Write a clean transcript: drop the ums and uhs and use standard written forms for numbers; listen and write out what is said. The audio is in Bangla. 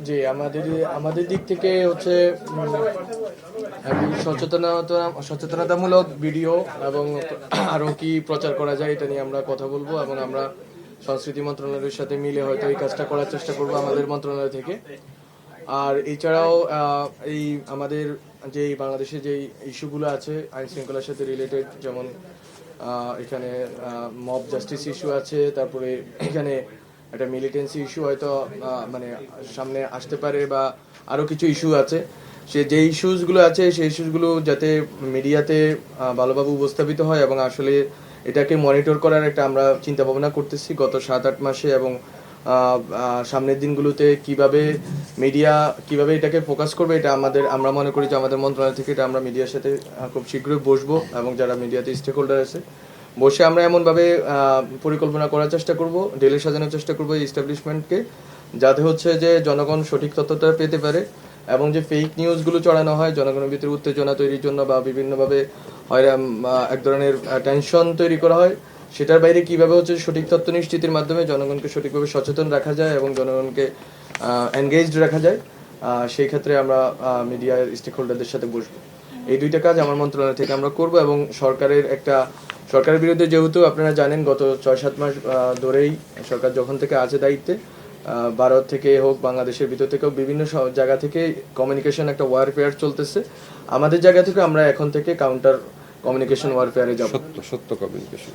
জি, আমাদের আমাদের দিক থেকে হচ্ছে একটি সচেতনতামূলক ভিডিও এবং আরো কি প্রচার করা যায় এটা নিয়ে আমরা কথা বলবো, এবং আমরা সংস্কৃতি মন্ত্রণালয়ের সাথে মিলে হয়তো এই কাজটা করার চেষ্টা করবো আমাদের মন্ত্রণালয় থেকে। আর এছাড়াও এই আমাদের যে বাংলাদেশে যে ইস্যুগুলো আছে আইন শৃঙ্খলার সাথে রিলেটেড, যেমন এখানে মব জাস্টিস ইস্যু আছে, তারপরে এখানে একটা মিলিটেন্সি ইস্যু হয়তো মানে সামনে আসতে পারে, বা আরো কিছু ইস্যু আছে। যে ইস্যুসগুলো আছে সেই ইস্যুসগুলো যাতে মিডিয়াতে ভালোভাবে উপস্থাপিত হয়, এবং আসলে এটাকে মনিটর করার একটা আমরা চিন্তা ভাবনা করতেছি গত 7-8 মাসে, এবং সামনের দিনগুলোতে মিডিয়া কিভাবে এটাকে ফোকাস করবে, এটা আমরা মনে করি যে আমাদের মন্ত্রণালয় থেকে এটা আমরা মিডিয়ার সাথে খুব শীঘ্রই বসবো, এবং যারা মিডিয়াতে স্টেক হোল্ডার আছে বসে আমরা এমনভাবে পরিকল্পনা করার চেষ্টা করব, ঢেলে সাজানোর চেষ্টা করবো এই এস্টাবলিশমেন্টকে, যাতে হচ্ছে যে জনগণ সঠিক তথ্যটা পেতে পারে, এবং যে ফেক নিউজগুলো ছড়ানো হয় জনগণের ভিতরে উত্তেজনা তৈরির জন্য বা বিভিন্নভাবে হয় এক ধরনের টেনশন তৈরি করা হয়, সেটার বাইরে কিভাবে হচ্ছে সঠিক তথ্য নিশ্চিতের মাধ্যমে জনগণকে সঠিকভাবে সচেতন রাখা যায় এবং জনগণকে এনগেজড রাখা যায়, সেই ক্ষেত্রে আমরা মিডিয়ার স্টেক হোল্ডারদের সাথে বসবো। এই দুইটা কাজ আমার মন্ত্রণালয় থেকে আমরা করব, এবং সরকারের বিরুদ্ধে যেহেতু আপনারা জানেন গত 6-7 মাস ধরেই সরকার যখন থেকে আছে দায়িত্বে, ভারত থেকে হোক বাংলাদেশের ভিতর থেকেও বিভিন্ন জায়গা থেকে কমিউনিকেশন একটা ওয়ারফেয়ার চলতেছে। আমাদের জায়গা থেকে আমরা এখন থেকে কাউন্টার কমিউনিকেশন ওয়ারফেয়ারে যাব। সত্য সত্য কমিউনিকেশন।